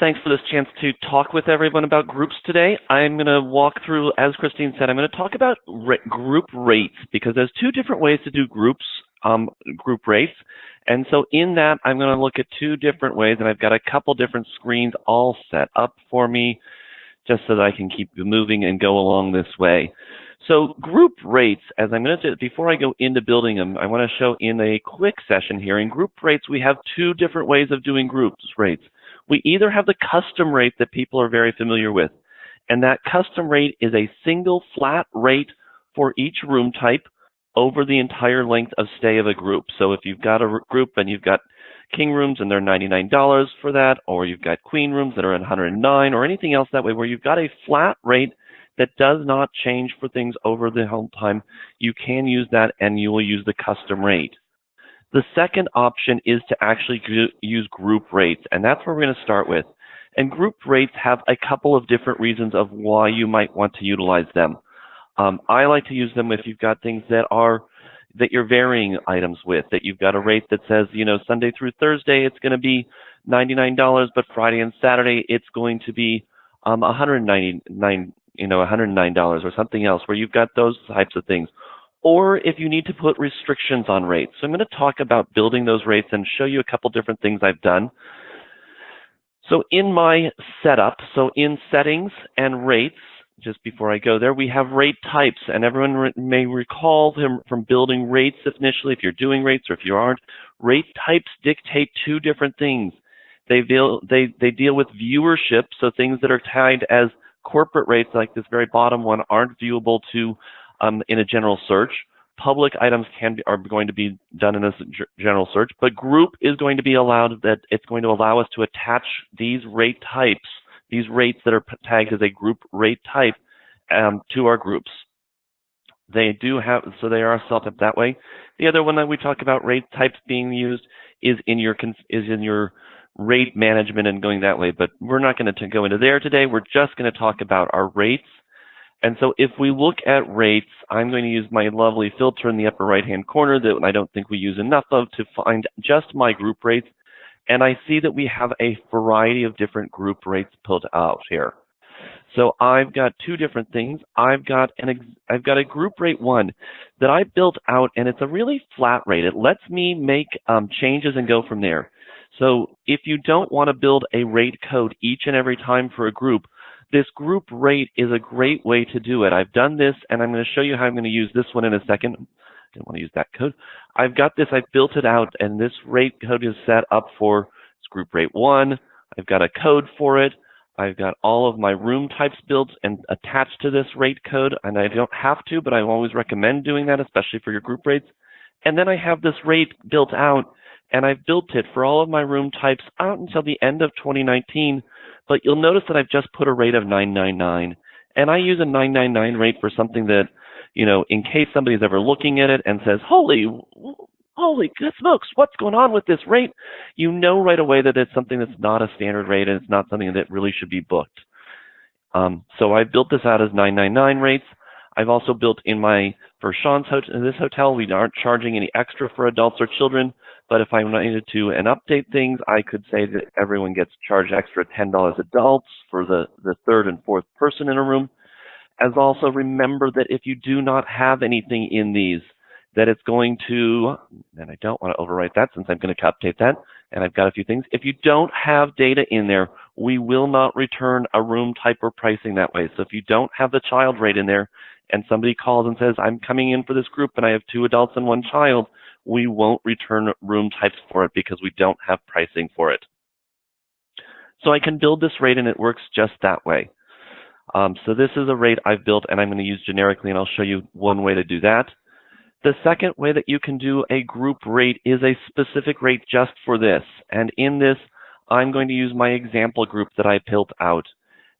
Thanks for this chance to talk with everyone about groups today. I'm going to walk through, as Christine said, I'm going to talk about group rates because there's two different ways to do group rates. And so in that, I'm going to look at two different ways, and I've got a couple different screens all set up for me just so that I can keep moving and go along this way. So group rates, as I'm going to do, before I go into building them, I want to show in a quick session here. In group rates, we have two different ways of doing groups rates. We either have the custom rate that people are very familiar with, and that custom rate is a single flat rate for each room type over the entire length of stay of a group. So if you've got a group and you've got king rooms and they're $99 for that, or you've got queen rooms that are $109, or anything else that way where you've got a flat rate that does not change for things over the whole time, you can use that and you will use the custom rate. The second option is to actually use group rates, and that's where we're going to start with. And group rates have a couple of different reasons of why you might want to utilize them. I like to use them if you've got things that you're varying items with, that you've got a rate that says, you know, Sunday through Thursday it's going to be $99, but Friday and Saturday it's going to be $109 or something else, where you've got those types of things. Or if you need to put restrictions on rates. So I'm going to talk about building those rates and show you a couple different things I've done. So in my setup, so in settings and rates, just before I go there, we have rate types, and everyone may recall them from building rates initially, if you're doing rates or if you aren't. Rate types dictate two different things. They deal with viewership, so things that are tagged as corporate rates, like this very bottom one, aren't viewable to in a general search. Public items are going to be done in a general search, but group is going to be allowed, that it's going to allow us to attach these rate types, these rates that are tagged as a group rate type, to our groups. They do have, so they are set up that way. The other one that we talk about rate types being used is in your rate management and going that way, but we're not going to go into there today. We're just going to talk about our rates. And so if we look at rates, I'm going to use my lovely filter in the upper right-hand corner that I don't think we use enough of to find just my group rates. And I see that we have a variety of different group rates put out here. So I've got two different things. I've got a group rate one that I built out, and it's a really flat rate. It lets me make changes and go from there. So if you don't want to build a rate code each and every time for a group, this group rate is a great way to do it. I've done this, and I'm going to show you how I'm going to use this one in a second. Didn't want to use that code. I've got this, I've built it out, and this rate code is set up for group rate one. I've got a code for it. I've got all of my room types built and attached to this rate code, and I don't have to, but I always recommend doing that, especially for your group rates. And then I have this rate built out, and I've built it for all of my room types out until the end of 2019. But you'll notice that I've just put a rate of $9.99, and I use a $9.99 rate for something that, you know, in case somebody's ever looking at it and says, holy good smokes, what's going on with this rate? You know right away that it's something that's not a standard rate and it's not something that really should be booked. So I built this out as $9.99 rates. I've also built for Sean's this hotel, we aren't charging any extra for adults or children, but if I needed to and update things, I could say that everyone gets charged extra $10 adults for the third and fourth person in a room. As also remember that if you do not have anything in these, that it's going to, and I don't want to overwrite that since I'm going to update that, and I've got a few things. If you don't have data in there, we will not return a room type or pricing that way. So if you don't have the child rate in there, and somebody calls and says, I'm coming in for this group and I have 2 adults and 1 child, we won't return room types for it because we don't have pricing for it. So I can build this rate and it works just that way. So this is a rate I've built and I'm going to use generically, and I'll show you one way to do that. The second way that you can do a group rate is a specific rate just for this. And in this, I'm going to use my example group that I built out.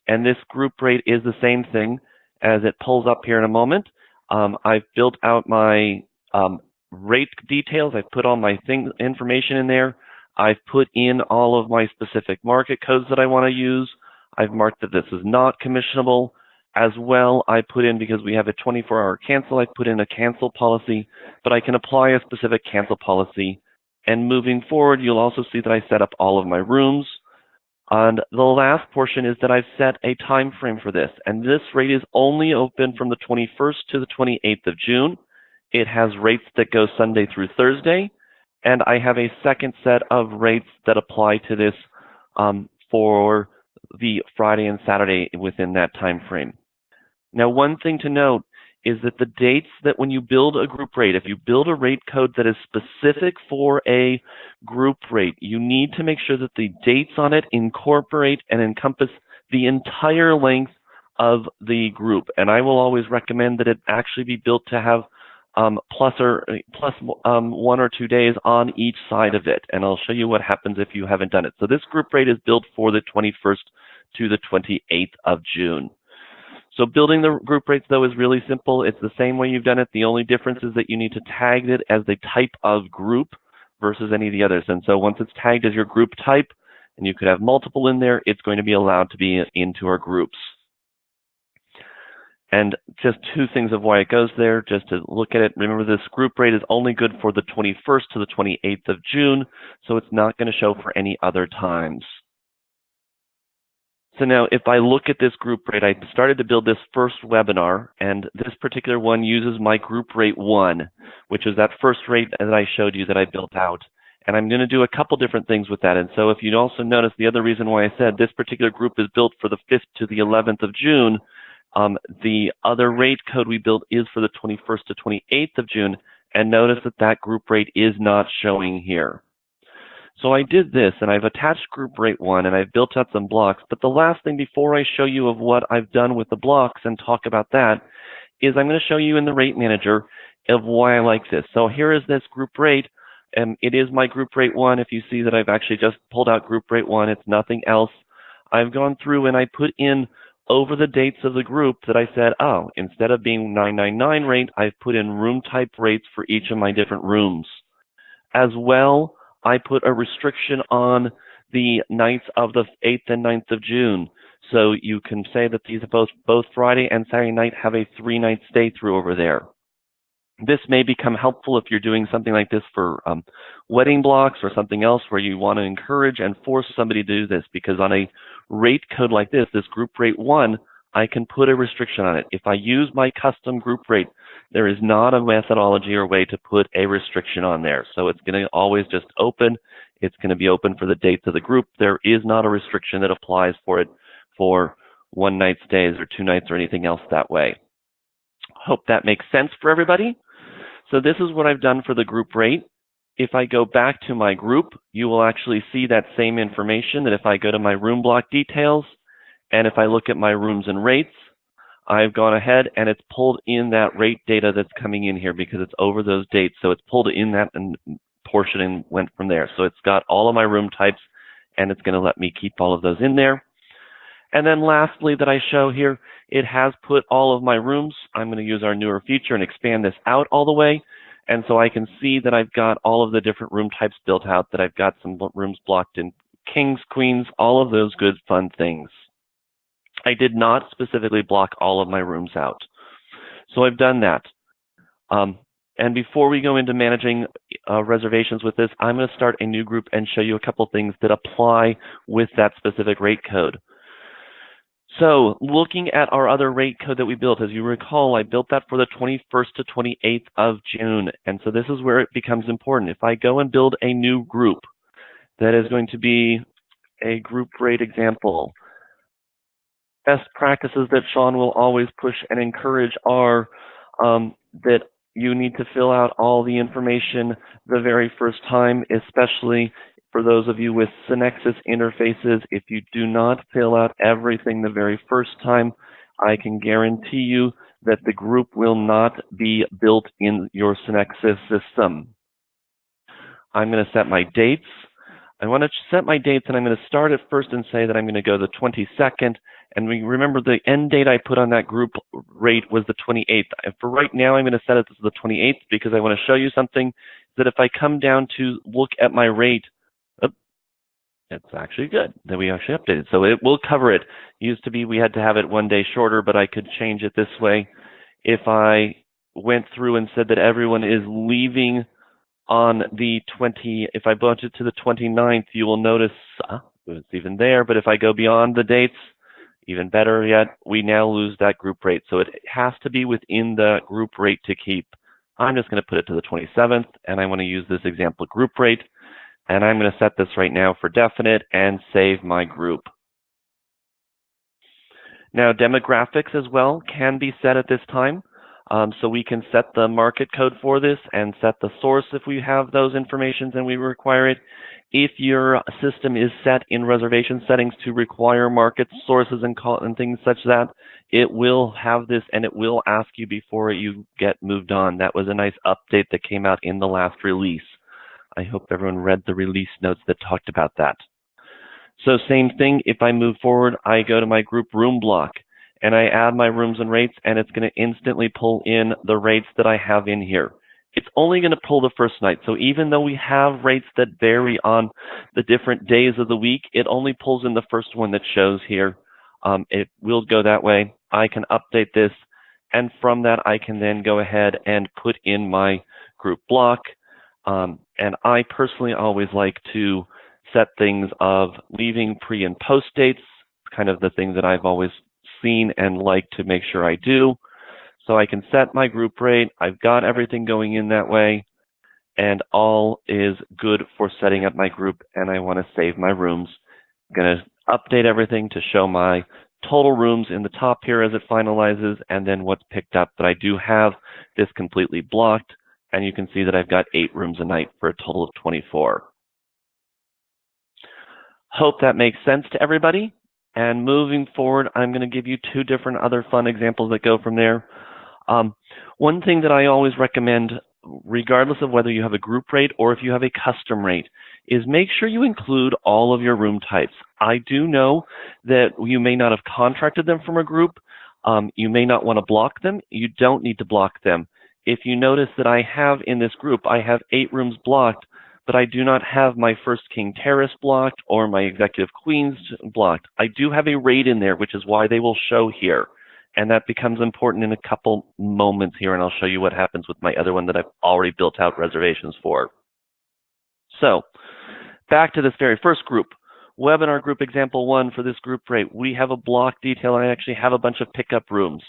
And this group rate is the same thing as it pulls up here in a moment. I've built out my rate details. I've put all my information in there. I've put in all of my specific market codes that I want to use. I've marked that this is not commissionable. As well, I put in, because we have a 24-hour cancel, I put in a cancel policy, but I can apply a specific cancel policy. And moving forward, you'll also see that I set up all of my rooms. And the last portion is that I've set a time frame for this, and this rate is only open from the 21st to the 28th of June. It has rates that go Sunday through Thursday, and I have a second set of rates that apply to this for the Friday and Saturday within that time frame. Now, one thing to note is that the dates that when you build a group rate, if you build a rate code that is specific for a group rate, you need to make sure that the dates on it incorporate and encompass the entire length of the group. And I will always recommend that it actually be built to have plus 1 or 2 days on each side of it. And I'll show you what happens if you haven't done it. So this group rate is built for the 21st to the 28th of June. So building the group rates, though, is really simple. It's the same way you've done it. The only difference is that you need to tag it as the type of group versus any of the others. And so once it's tagged as your group type, and you could have multiple in there, it's going to be allowed to be into our groups. And just 2 things of why it goes there, just to look at it. Remember, this group rate is only good for the 21st to the 28th of June, so it's not going to show for any other times. So now if I look at this group rate, I started to build this first webinar, and this particular one uses my group rate 1, which is that first rate that I showed you that I built out. And I'm going to do a couple different things with that. And so if you also notice, the other reason why I said this particular group is built for the 5th to the 11th of June, the other rate code we built is for the 21st to 28th of June, and notice that that group rate is not showing here. So I did this, and I've attached group rate 1, and I've built out some blocks. But the last thing before I show you of what I've done with the blocks and talk about that is I'm going to show you in the rate manager of why I like this. So here is this group rate, and it is my group rate 1. If you see that I've actually just pulled out group rate 1, it's nothing else. I've gone through and I put in over the dates of the group that I said, oh, instead of being 999 rate, I've put in room type rates for each of my different rooms. As well, I put a restriction on the nights of the 8th and 9th of June. So you can say that these are both Friday and Saturday night have a 3-night stay through over there. This may become helpful if you're doing something like this for wedding blocks or something else where you want to encourage and force somebody to do this, because on a rate code like this group rate 1, I can put a restriction on it. If I use my custom group rate, there is not a methodology or way to put a restriction on there. So it's going to always just open. It's going to be open for the dates of the group. There is not a restriction that applies for it for 1-night stays or 2 nights or anything else that way. Hope that makes sense for everybody. So this is what I've done for the group rate. If I go back to my group, you will actually see that same information, that if I go to my room block details, and if I look at my rooms and rates, I've gone ahead and it's pulled in that rate data that's coming in here because it's over those dates. So it's pulled in that portion and went from there. So it's got all of my room types, and it's going to let me keep all of those in there. And then lastly that I show here, it has put all of my rooms. I'm going to use our newer feature and expand this out all the way. And so I can see that I've got all of the different room types built out, that I've got some rooms blocked in kings, queens, all of those good fun things. I did not specifically block all of my rooms out. So I've done that. And before we go into managing reservations with this, I'm going to start a new group and show you a couple things that apply with that specific rate code. So looking at our other rate code that we built, as you recall, I built that for the 21st to 28th of June. And so this is where it becomes important. If I go and build a new group that is going to be a group rate example, best practices that Sean will always push and encourage are that you need to fill out all the information the very first time, especially for those of you with Synexus interfaces. If you do not fill out everything the very first time, I can guarantee you that the group will not be built in your Synexus system. I'm going to set my dates. I want to set my dates, and I'm going to start at first and say that I'm going to go the 22nd. And remember, the end date I put on that group rate was the 28th. And for right now, I'm going to set it to the 28th because I want to show you something that if I come down to look at my rate, it's actually good that we actually updated. So it will cover it. Used to be we had to have it 1 day shorter, but I could change it this way. If I went through and said that everyone is leaving on the if I bumped it to the 29th, you will notice it's even there, but if I go beyond the dates, even better yet, we now lose that group rate. So it has to be within the group rate to keep. I'm just going to put it to the 27th, and I want to use this example group rate, and I'm going to set this right now for definite and save my group. Now, demographics as well can be set at this time. So we can set the market code for this and set the source if we have those informations and we require it. If your system is set in reservation settings to require market sources and things such that, it will have this and it will ask you before you get moved on. That was a nice update that came out in the last release. I hope everyone read the release notes that talked about that. So same thing, if I move forward, I go to my group room block and I add my rooms and rates, and it's going to instantly pull in the rates that I have in here. It's only going to pull the first night. So even though we have rates that vary on the different days of the week, it only pulls in the first one that shows here. It will go that way. I can update this, and from that I can then go ahead and put in my group block. And I personally always like to set things of leaving pre and post dates, kind of the thing that I've always seen and like to make sure I do. So I can set my group rate. I've got everything going in that way, and all is good for setting up my group, and I want to save my rooms. I'm going to update everything to show my total rooms in the top here as it finalizes, and then what's picked up. But I do have this completely blocked, and you can see that I've got 8 rooms a night for a total of 24. Hope that makes sense to everybody. And moving forward, I'm going to give you 2 different other fun examples that go from there. One thing that I always recommend, regardless of whether you have a group rate or if you have a custom rate, is make sure you include all of your room types. I do know that you may not have contracted them from a group. You may not want to block them. You don't need to block them. If you notice that I have in this group, I have 8 rooms blocked, but I do not have my First King Terrace blocked or my Executive Queens blocked. I do have a rate in there, which is why they will show here. And that becomes important in a couple moments here, and I'll show you what happens with my other one that I've already built out reservations for. So, back to this very first group. Webinar group example 1 for this group rate. We have a block detail, and I actually have a bunch of pickup rooms.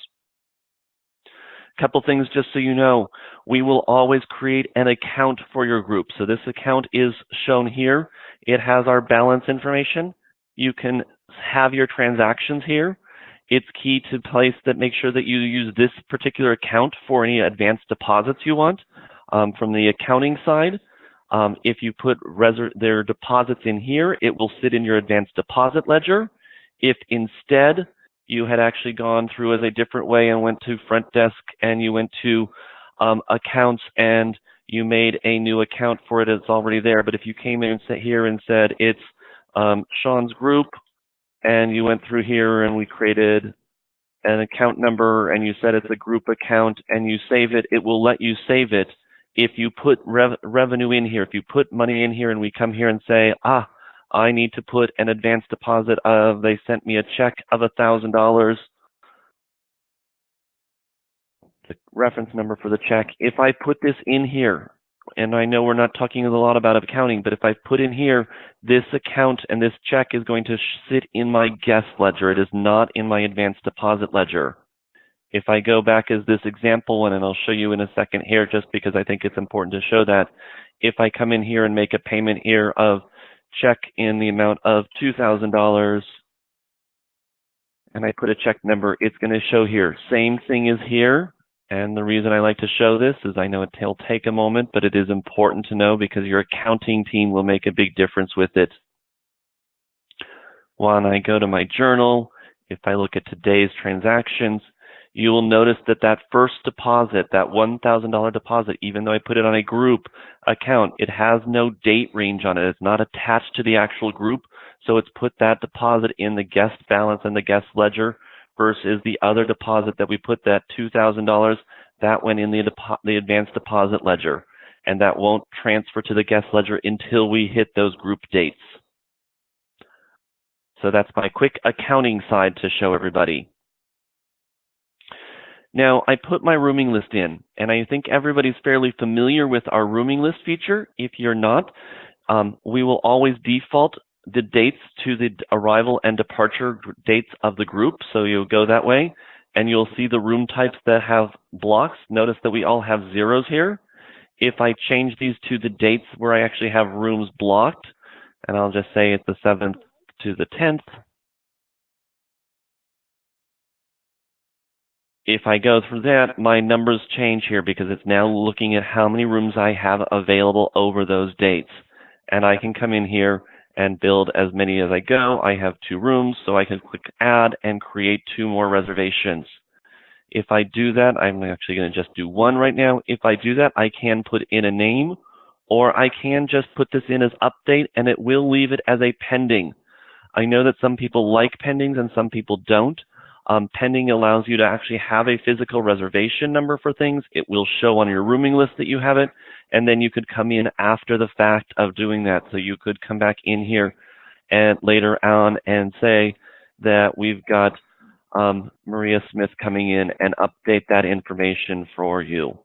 Couple things just so you know, we will always create an account for your group. So this account is shown here. It has our balance information. You can have your transactions here. It's key to place that, make sure that you use this particular account for any advanced deposits you want. From the accounting side, if you put their deposits in here, it will sit in your advanced deposit ledger. If instead you had actually gone through as a different way and went to front desk and you went to accounts and you made a new account for it, it's already there. But if you came in here and said it's Sean's group, and you went through here and we created an account number and you said it's a group account and you save it, it will let you save it. If you put revenue in here, if you put money in here and we come here and say, I need to put an advance deposit of, they sent me a check of $1,000, the reference number for the check. If I put this in here, and I know we're not talking a lot about accounting, but if I put in here, this account and this check is going to sit in my guest ledger. It is not in my advanced deposit ledger. If I go back as this example one, and I'll show you in a second here, just because I think it's important to show that, if I come in here and make a payment here of check in the amount of $2,000, and I put a check number, it's going to show here. Same thing is here. And the reason I like to show this is I know it'll take a moment, but it is important to know because your accounting team will make a big difference with it. When I go to my journal, if I look at today's transactions, you will notice that that first deposit, that $1,000 deposit, even though I put it on a group account, it has no date range on it. It's not attached to the actual group, so it's put that deposit in the guest balance and the guest ledger, versus the other deposit that we put, that $2,000, that went in the advanced deposit ledger, and that won't transfer to the guest ledger until we hit those group dates. So that's my quick accounting side to show everybody. Now, I put my rooming list in, and I think everybody's fairly familiar with our rooming list feature. If you're not, we will always default the dates to the arrival and departure dates of the group. So you'll go that way and you'll see the room types that have blocks. Notice that we all have zeros here. If I change these to the dates where I actually have rooms blocked, and I'll just say it's the 7th to the 10th. If I go through that, my numbers change here because it's now looking at how many rooms I have available over those dates. And I can come in here and build as many as I go. I have 2 rooms, so I can click add and create 2 more reservations. If I do that, I'm actually going to just do 1 right now. If I do that, I can put in a name, or I can just put this in as update, and it will leave it as a pending. I know that some people like pendings and some people don't. Pending allows you to actually have a physical reservation number for things. It will show on your rooming list that you have it, and then you could come in after the fact of doing that. So you could come back in here and later on and say that we've got Maria Smith coming in and update that information for you.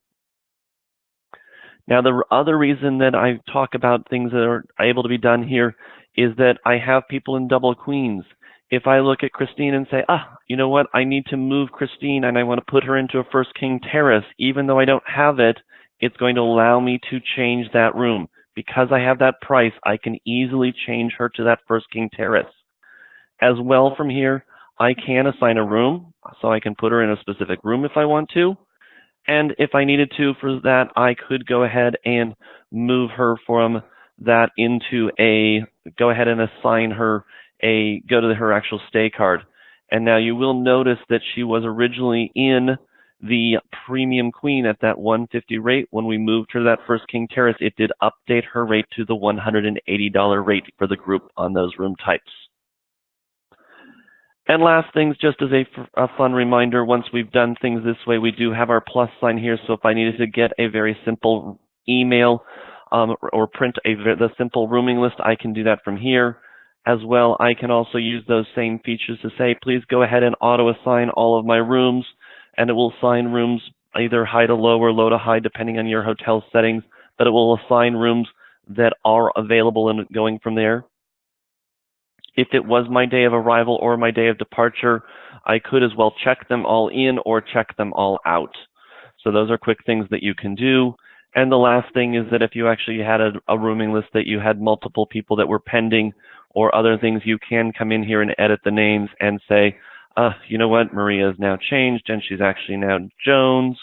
Now, the other reason that I talk about things that are able to be done here is that I have people in double queens. If I look at Christine and say, you know what, I need to move Christine and I want to put her into a First King Terrace, even though I don't have it, it's going to allow me to change that room. Because I have that price, I can easily change her to that First King Terrace. As well from here, I can assign a room, so I can put her in a specific room if I want to. And if I needed to for that, I could go ahead and move her from that into go ahead and assign her go to her actual stay card. And now you will notice that she was originally in the Premium Queen at that $150 rate. When we moved her to that First King Terrace, it did update her rate to the $180 rate for the group on those room types. And last things, just as a fun reminder, once we've done things this way, we do have our plus sign here. So if I needed to get a very simple email or print the simple rooming list, I can do that from here. As well, I can also use those same features to say, please go ahead and auto-assign all of my rooms, and it will assign rooms either high to low or low to high, depending on your hotel settings, but it will assign rooms that are available and going from there. If it was my day of arrival or my day of departure, I could as well check them all in or check them all out. So those are quick things that you can do. And the last thing is that if you actually had a rooming list that you had multiple people that were pending or other things, you can come in here and edit the names and say, you know what, Maria is now changed and she's actually now Jones.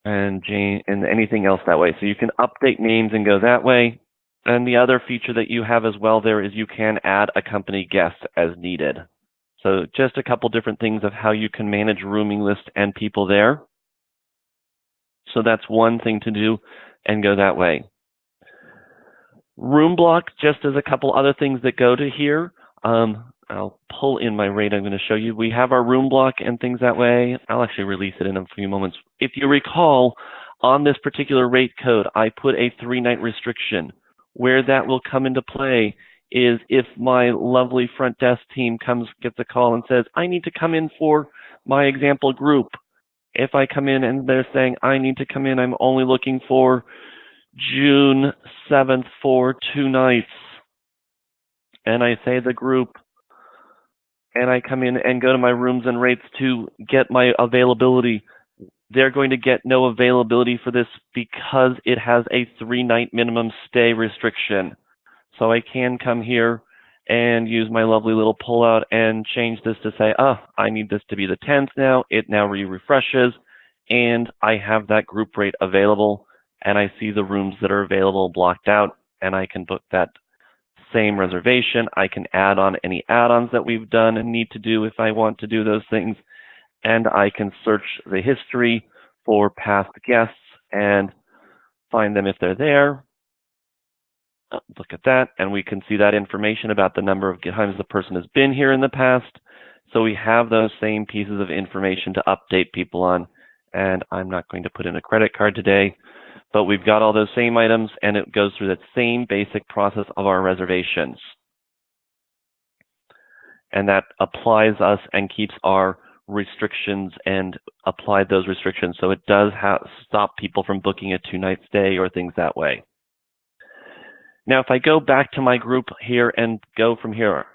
And Jane, and anything else that way. So you can update names and go that way. And the other feature that you have as well there is you can add a company guest as needed. So just a couple different things of how you can manage rooming list and people there. So that's one thing to do and go that way. Room block, just as a couple other things that go to here. I'll pull in my rate I'm going to show you. We have our room block and things that way. I'll actually release it in a few moments. If you recall, on this particular rate code, I put a 3-night restriction. Where that will come into play is if my lovely front desk team gets a call and says, I need to come in for my example group. If I come in and they're saying, I need to come in, I'm only looking for June 7th for 2 nights. And I say the group, and I come in and go to my rooms and rates to get my availability. They're going to get no availability for this because it has a 3-night minimum stay restriction. So I can come here and use my lovely little pullout and change this to say, I need this to be the 10th now. It now refreshes, and I have that group rate available, and I see the rooms that are available blocked out, and I can book that same reservation. I can add on any add-ons that we've done and need to do if I want to do those things. And I can search the history for past guests and find them if they're there. Look at that, and we can see that information about the number of times the person has been here in the past. So we have those same pieces of information to update people on. And I'm not going to put in a credit card today, but we've got all those same items, and it goes through that same basic process of our reservations. And that applies us and keeps our restrictions and apply those restrictions. So it does stop people from booking a 2-night stay or things that way. Now, if I go back to my group here and go from here,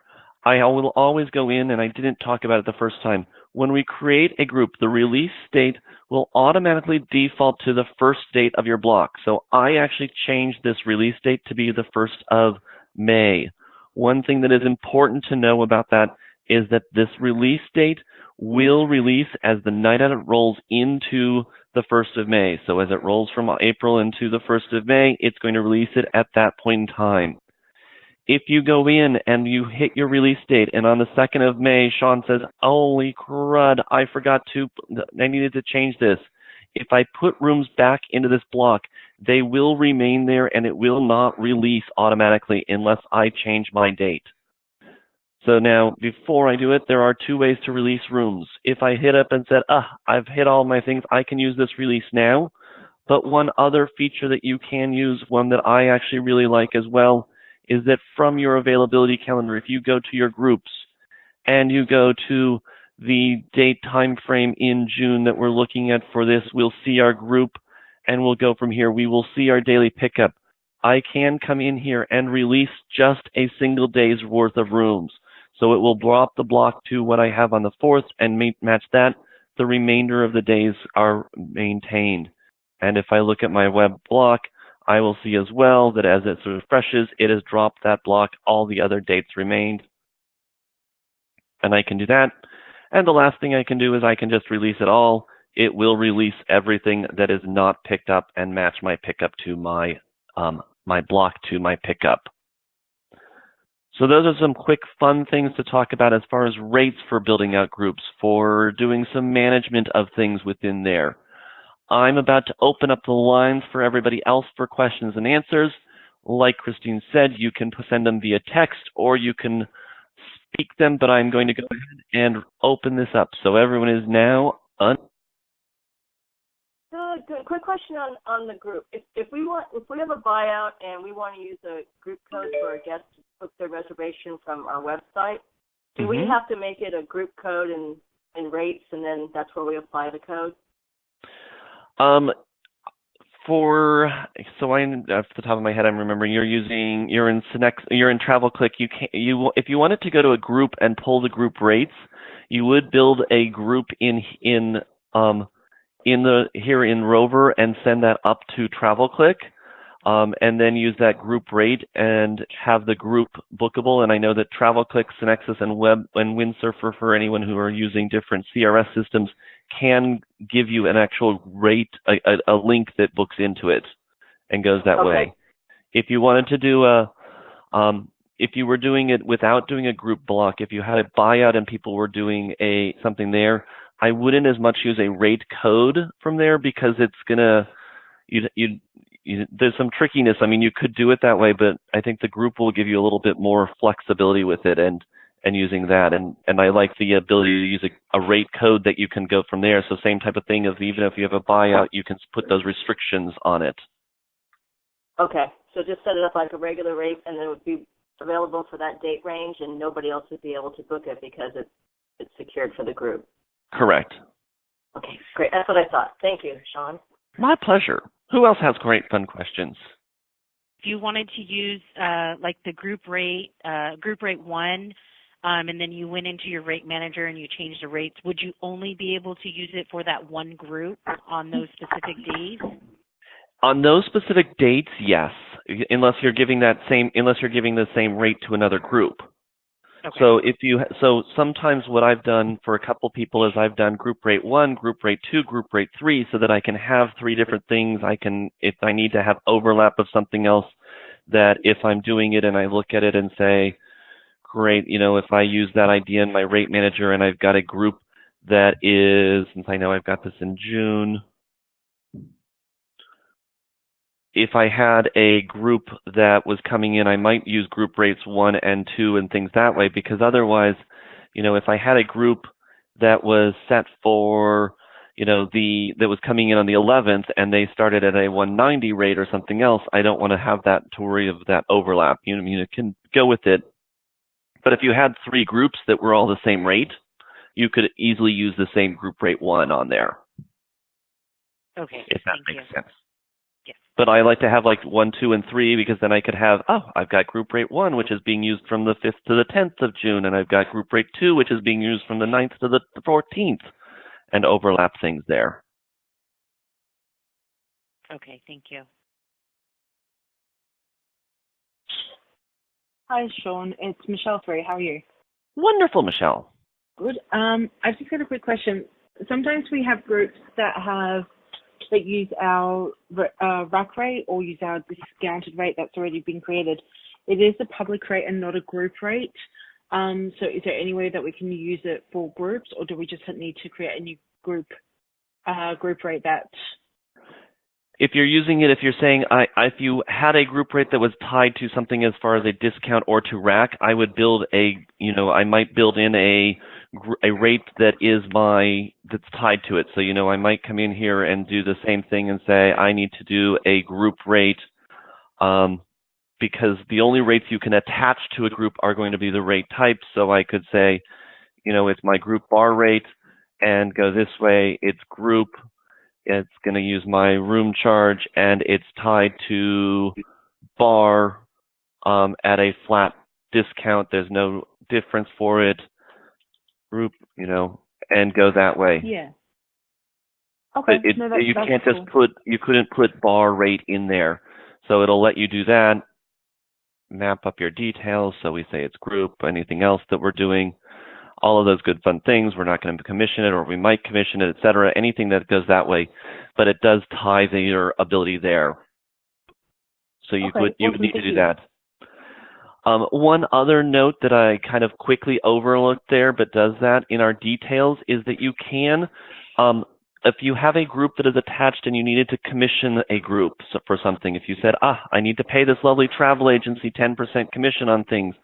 I will always go in, and I didn't talk about it the first time. When we create a group, the release date will automatically default to the first date of your block. So I actually changed this release date to be the 1st of May. One thing that is important to know about that is that this release date will release as the night edit rolls into the 1st of May. So as it rolls from April into the 1st of May, it's going to release it at that point in time. If you go in and you hit your release date, and on the 2nd of May, Sean says, holy crud, I needed to change this. If I put rooms back into this block, they will remain there and it will not release automatically unless I change my date. So now, before I do it, there are 2 ways to release rooms. If I hit up and said, I've hit all my things, I can use this release now. But one other feature that you can use, one that I actually really like as well, is that from your availability calendar, if you go to your groups and you go to the date time frame in June that we're looking at for this, we'll see our group and we'll go from here. We will see our daily pickup. I can come in here and release just a single day's worth of rooms. So it will drop the block to what I have on the 4th and match that. The remainder of the days are maintained. And if I look at my web block, I will see as well that as it refreshes, it has dropped that block. All the other dates remained. And I can do that. And the last thing I can do is I can just release it all. It will release everything that is not picked up and match my pickup to my block to my pickup. So those are some quick fun things to talk about as far as rates for building out groups, for doing some management of things within there. I'm about to open up the lines for everybody else for questions and answers. Like Christine said, you can send them via text or you can speak them, but I'm going to go ahead and open this up. So everyone is now Good. Quick question on the group. If we have a buyout and we want to use a group code for a guest to book their reservation from our website, do we have to make it a group code and rates, and then that's where we apply the code? Off the top of my head, I'm remembering you're in TravelClick. If you wanted to go to a group and pull the group rates, you would build a group here in Rover and send that up to TravelClick, and then use that group rate and have the group bookable. And I know that TravelClick, Synexus, and Windsurfer, for anyone who are using different CRS systems, can give you an actual rate, a link that books into it and goes that way. If you wanted to do if you were doing it without doing a group block, if you had a buyout and people were doing something there, I wouldn't as much use a rate code from there because it's gonna, there's some trickiness. I mean, you could do it that way, but I think the group will give you a little bit more flexibility with it and using that. And I like the ability to use a rate code that you can go from there. So same type of thing as even if you have a buyout, you can put those restrictions on it. Okay, so just set it up like a regular rate and then it would be available for that date range and nobody else would be able to book it because it's secured for the group. Correct. Okay, great. That's what I thought. Thank you, Sean. My pleasure. Who else has great fun questions? If you wanted to use like the group rate 1, and then you went into your rate manager and you changed the rates, would you only be able to use it for that one group on those specific days? On those specific dates, yes, unless you're giving the same rate to another group. Okay. So sometimes what I've done for a couple people is I've done group rate 1, group rate 2, group rate 3, so that I can have 3 different things. If I need to have overlap of something else, that if I'm doing it and I look at it and say, great, if I use that idea in my rate manager and I've got a group that is, since I know I've got this in June, if I had a group that was coming in, I might use group rates 1 and 2 and things that way, because otherwise, if I had a group that was set for, that was coming in on the 11th and they started at a 190 rate or something else, I don't want to have that to worry of that overlap. It can go with it. But if you had 3 groups that were all the same rate, you could easily use the same group rate 1 on there. Okay. If that makes sense. Yes. But I like to have like 1, 2, and 3 because then I could have, I've got group rate 1, which is being used from the 5th to the 10th of June, and I've got group rate 2, which is being used from the 9th to the 14th, and overlap things there. Okay, thank you. Hi, Sean. It's Michelle Free. How are you? Wonderful, Michelle. Good. I've just got a quick question. Sometimes we have groups that use our rack rate or use our discounted rate that's already been created. It is a public rate and not a group rate. So is there any way that we can use it for groups, or do we just need to create a new group rate that? If you're using it, if you're saying, if you had a group rate that was tied to something as far as a discount or to rack, I would build I might build in a rate that's tied to it. So, I might come in here and do the same thing and say, I need to do a group rate, because the only rates you can attach to a group are going to be the rate type. So I could say, it's my group bar rate and go this way. It's group. It's going to use my room charge, and it's tied to bar at a flat discount. There's no difference for it. Group, and go that way. Yeah. Okay. You couldn't put bar rate in there. So it'll let you do that, map up your details. So we say it's group, anything else that we're doing. All of those good fun things. We're not going to commission it, or we might commission it, etc. Anything that goes that way, but it does tie your ability there. So you would need to do that. One other note that I kind of quickly overlooked there, but does that in our details, is that you can, if you have a group that is attached and you needed to commission a group for something, if you said, I need to pay this lovely travel agency 10% commission on things,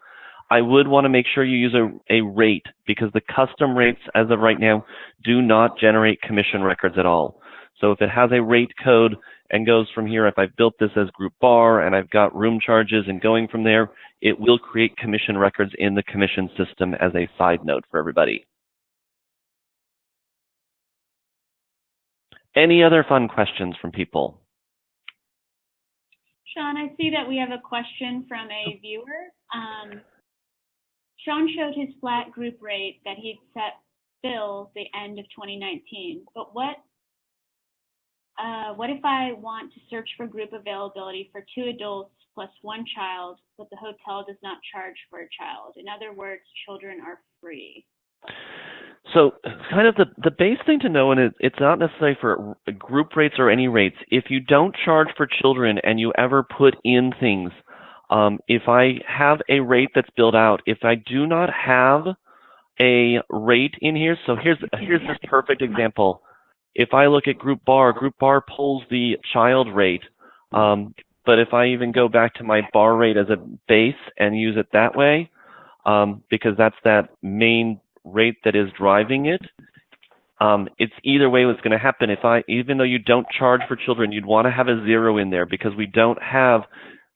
I would want to make sure you use a rate, because the custom rates as of right now do not generate commission records at all. So if it has a rate code and goes from here, if I've built this as group bar and I've got room charges and going from there, it will create commission records in the commission system as a side note for everybody. Any other fun questions from people? Sean, I see that we have a question from a viewer. Sean showed his flat group rate that he'd set till the end of 2019. But what if I want to search for group availability for 2 adults plus 1 child, but the hotel does not charge for a child? In other words, children are free. So kind of the base thing to know, and it's not necessarily for group rates or any rates, if you don't charge for children and you ever put in things, if I have a rate that's built out, if I do not have a rate in here, so here's this perfect example. If I look at group bar pulls the child rate, but if I even go back to my bar rate as a base and use it that way, because that's that main rate that is driving it, it's either way what's going to happen. Even though you don't charge for children, you'd want to have a 0 in there, because we don't have.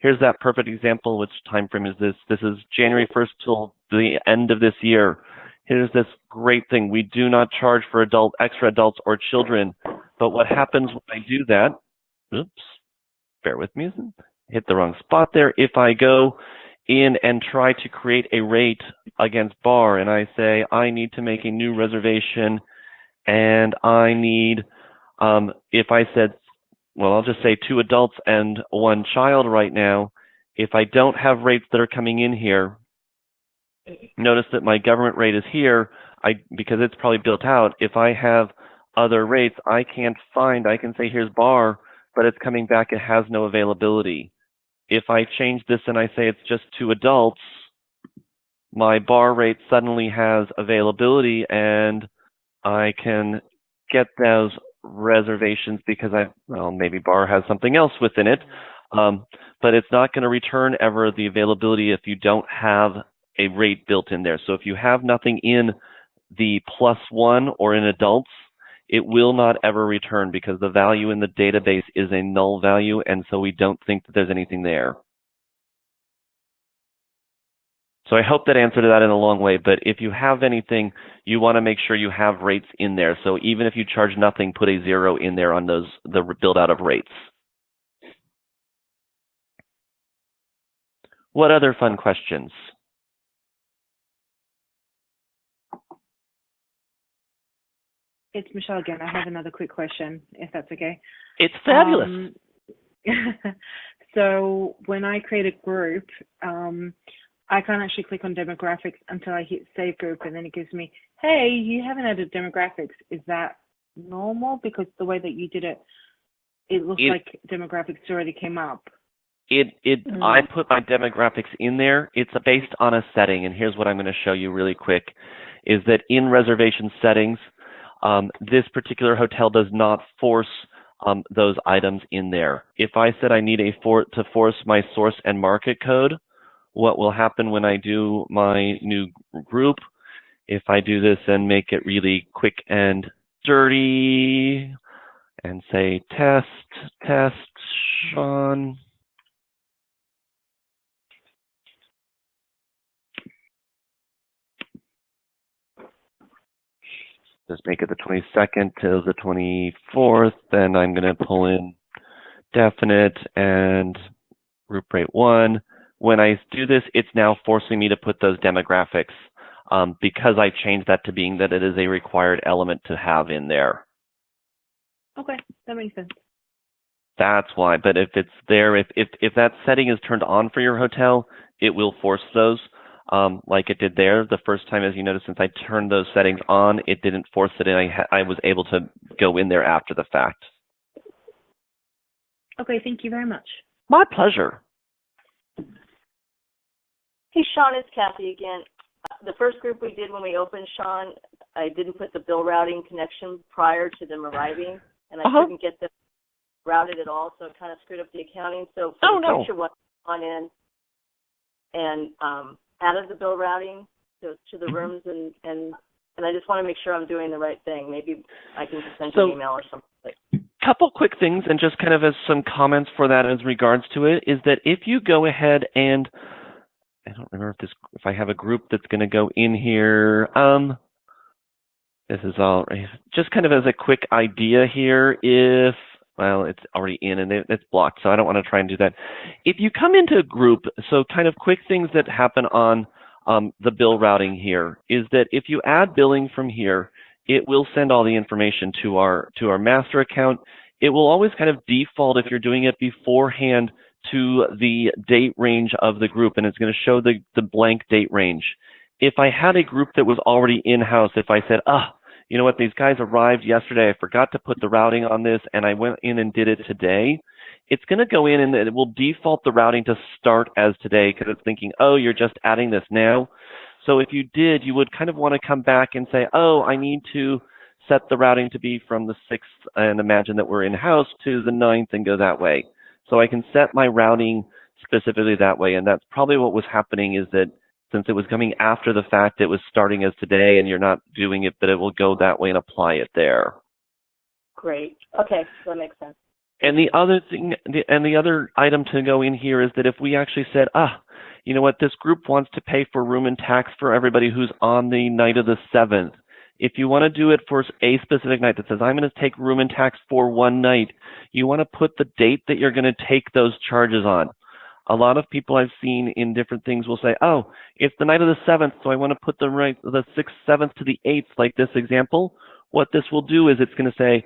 Here's that perfect example. Which time frame is this? This is January 1st till the end of this year. Here's this great thing. We do not charge for extra adults or children. But what happens when I do that? Oops, bear with me. Hit the wrong spot there. If I go in and try to create a rate against bar, and I say I need to make a new reservation, and I need, if I said, well, I'll just say 2 adults and 1 child right now. If I don't have rates that are coming in here, notice that my government rate is here, because it's probably built out. If I have other rates, I can say here's bar, but it's coming back, it has no availability. If I change this and I say it's just 2 adults, my bar rate suddenly has availability, and I can get those reservations because maybe bar has something else within it, but it's not going to return ever the availability if you don't have a rate built in there. So if you have nothing in the +1 or in adults, it will not ever return, because the value in the database is a null value, and so we don't think that there's anything there. So I hope that answered that in a long way, but if you have anything, you want to make sure you have rates in there. So even if you charge nothing, put a 0 in there on the build out of rates. What other fun questions? It's Michelle again. I have another quick question, if that's okay. It's fabulous. So when I create a group, I can't actually click on demographics until I hit save group, and then it gives me, hey, you haven't added demographics. Is that normal? Because the way that you did it, it looks like demographics already came up. I put my demographics in there. It's based on a setting, and here's what I'm going to show you really quick, is that in reservation settings, this particular hotel does not force those items in there. If I said I need to force my source and market code, what will happen when I do my new group, if I do this and make it really quick and dirty and say test, Sean. Just make it the 22nd till the 24th, then I'm going to pull in definite and group rate 1. When I do this, it's now forcing me to put those demographics because I changed that to being that it is a required element to have in there. Okay, that makes sense. That's why, but if it's there, if that setting is turned on for your hotel, it will force those. Like it did there the first time, as you noticed, since I turned those settings on, it didn't force it in. I was able to go in there after the fact. Okay, thank you very much. My pleasure. Hey, Sean, it's Kathy again. The first group we did when we opened, Sean, I didn't put the bill routing connection prior to them arriving, and I couldn't get them routed at all, so it kind of screwed up the accounting. So for the future one, on in and added the bill routing to the rooms, and I just want to make sure I'm doing the right thing. Maybe I can just send you an email or something. Couple quick things, and just kind of as some comments for that as regards to it, is that if you go ahead and I don't remember if I have a group that's going to go in here. This is all just kind of as a quick idea here. If well, it's already in and it's blocked, so I don't want to try and do that. If you come into a group, so kind of quick things that happen on the bill routing here is that if you add billing from here, it will send all the information to our master account. It will always kind of default, if you're doing it beforehand, to the date range of the group, and it's going to show the blank date range. If I had a group that was already in-house, if I said, you know what, these guys arrived yesterday, I forgot to put the routing on this, and I went in and did it today, it's going to go in and it will default the routing to start as today because it's thinking, oh, you're just adding this now. So if you did, you would kind of want to come back and say, oh, I need to set the routing to be from the 6th and imagine that we're in-house to the 9th and go that way. So I can set my routing specifically that way, and that's probably what was happening, is that since it was coming after the fact, it was starting as today, and you're not doing it, but it will go that way and apply it there. Great. Okay, that makes sense. And the other thing, the other item to go in here is that if we actually said, you know what, this group wants to pay for room and tax for everybody who's on the night of the 7th. If you want to do it for a specific night that says, I'm going to take room and tax for one night, you want to put the date that you're going to take those charges on. A lot of people I've seen in different things will say, oh, it's the night of the 7th, so I want to put the 6th, 7th to the 8th, like this example. What this will do is it's going to say,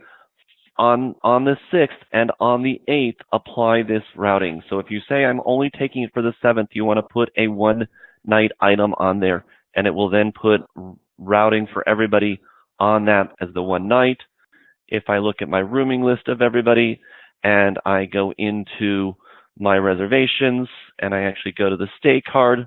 on the 6th and on the 8th, apply this routing. So if you say I'm only taking it for the 7th, you want to put a one-night item on there, and it will then put routing for everybody on that as the one night. If I look at my rooming list of everybody and I go into my reservations and I actually go to the stay card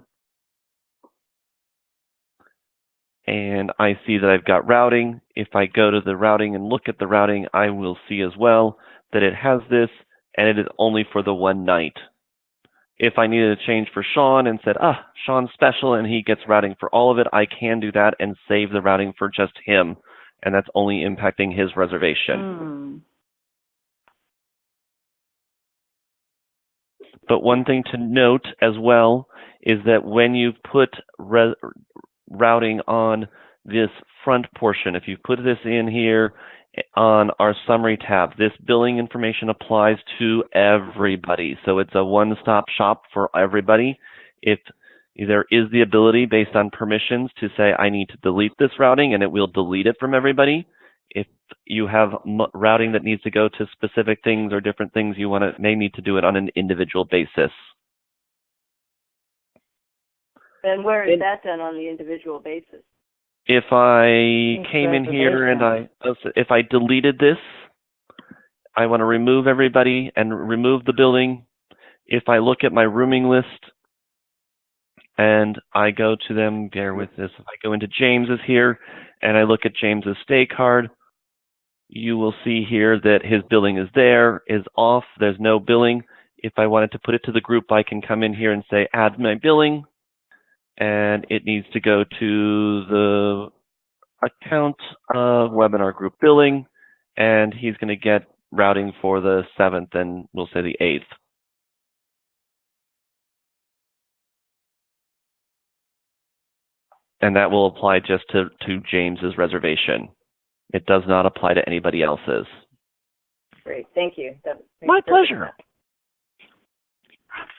and I see that I've got routing, if I go to the routing and look at the routing, I will see as well that it has this, and it is only for the one night. If I needed to change for Sean and said, Sean's special and he gets routing for all of it, I can do that and save the routing for just him, and that's only impacting his reservation. But one thing to note as well is that when you've put routing on this front portion, if you put this in here on our summary tab, this billing information applies to everybody. So it's a one-stop shop for everybody. If there is the ability based on permissions to say, I need to delete this routing, and it will delete it from everybody. If you have routing that needs to go to specific things or different things, you may need to do it on an individual basis. And where is that done on the individual basis? If I came in here and if I deleted this, I want to remove everybody and remove the building. If I look at my rooming list and I go to them, bear with this, if I go into James's here and I look at James's stay card, you will see here that his billing is there, is off, there's no billing. If I wanted to put it to the group, I can come in here and say, add my billing, and it needs to go to the account webinar group billing, and he's going to get routing for the 7th and we'll say the 8th. And that will apply just to James's reservation. It does not apply to anybody else's. Great, thank you. My pleasure.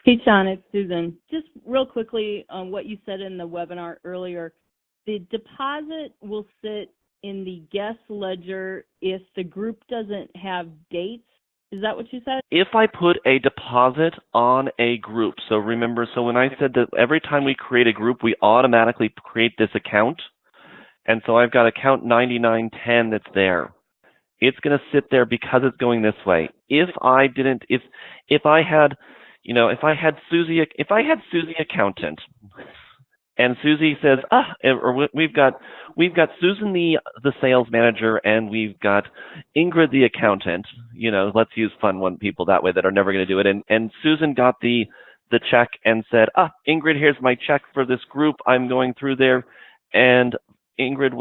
Hey, Sean, it's Susan. Just real quickly on what you said in the webinar earlier, the deposit will sit in the guest ledger if the group doesn't have dates. Is that what you said? If I put a deposit on a group, so remember, so when I said that every time we create a group, we automatically create this account. And so I've got account 9910 that's there. It's going to sit there because it's going this way. If I didn't, if I had, you know, if I had Susie accountant, and Susie says, or we've got Susan the sales manager, and we've got Ingrid the accountant. You know, let's use fun one people that way that are never going to do it. And Susan got the check and said, Ingrid, here's my check for this group. I'm going through there, and Ingrid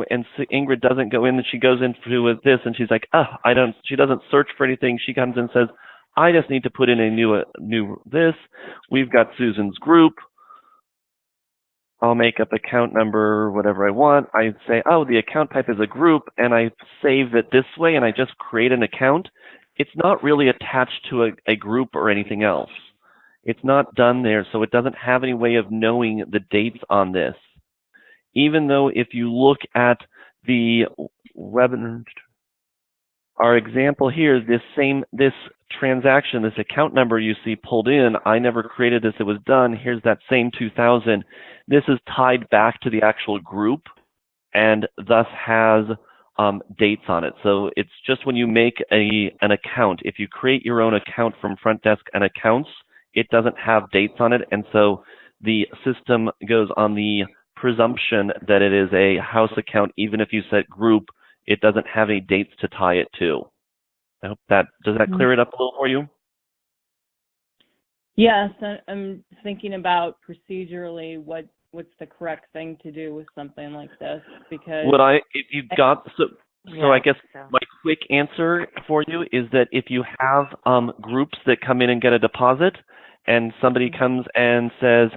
doesn't go in, and she goes into with this, and she's like, she doesn't search for anything. She comes and says, I just need to put in a new this. We've got Susan's group. I'll make up account number, whatever I want. I say, the account type is a group, and I save it this way, and I just create an account. It's not really attached to a group or anything else. It's not done there, so it doesn't have any way of knowing the dates on this. Even though if you look at the webinar, our example here, this transaction, this account number you see pulled in, I never created this, it was done. Here's that same 2000. This is tied back to the actual group and thus has dates on it. So it's just when you make an account, if you create your own account from Front Desk and Accounts, it doesn't have dates on it. And so the system goes on the presumption that it is a house account, even if you set group, it doesn't have any dates to tie it to. I hope does that clear it up a little for you? Yes, I'm thinking about procedurally what's the correct thing to do with something like this, because if you've got I guess my quick answer for you is that if you have groups that come in and get a deposit, and somebody comes and says,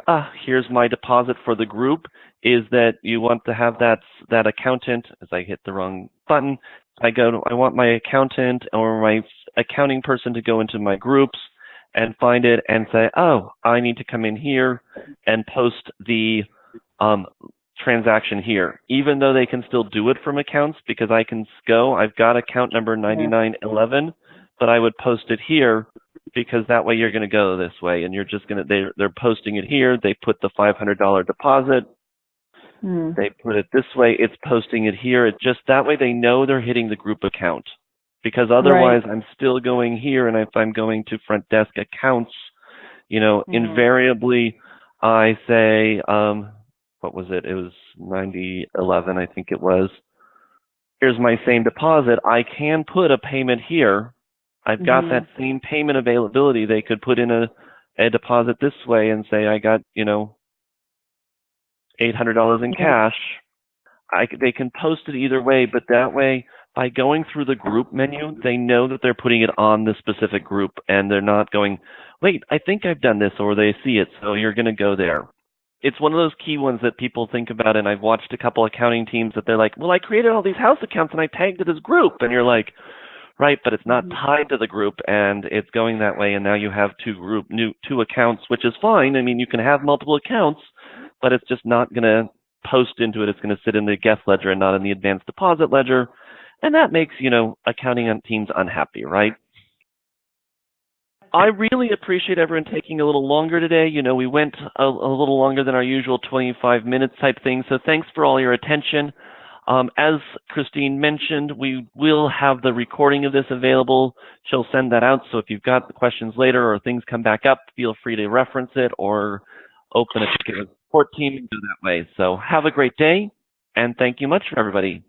here's my deposit for the group, is that you want to have that accountant, as I hit the wrong button, I want my accountant or my accounting person to go into my groups and find it and say, I need to come in here and post the transaction here, even though they can still do it from accounts, because I've got account number 9911, but I would post it here, because that way you're going to go this way, and you're just going to, they're posting it here, they put the $500 deposit, they put it this way, it's posting it here, it just, that way they know they're hitting the group account, because otherwise I'm still going here, and if I'm going to Front Desk Accounts, invariably I say, what was it? It was 9011, I think it was. Here's my same deposit. I can put a payment here. I've got that same payment availability. They could put in a deposit this way and say, I got, $800 in cash. They can post it either way, but that way, by going through the group menu, they know that they're putting it on the specific group, and they're not going, wait, I think I've done this, or they see it, so you're going to go there. It's one of those key ones that people think about, and I've watched a couple accounting teams that they're like, well, I created all these house accounts, and I tagged it as group, and you're like, right? But it's not tied to the group, and it's going that way. And now you have two accounts, which is fine. I mean, you can have multiple accounts, but it's just not going to post into it. It's going to sit in the guest ledger and not in the advanced deposit ledger, and that makes accounting teams unhappy, right? I really appreciate everyone taking a little longer today. We went a little longer than our usual 25 minutes type thing, so thanks for all your attention. As Christine mentioned, we will have the recording of this available. She'll send that out, so if you've got the questions later or things come back up, feel free to reference it or open a ticket with the support team and do that way. So have a great day, and thank you much for everybody.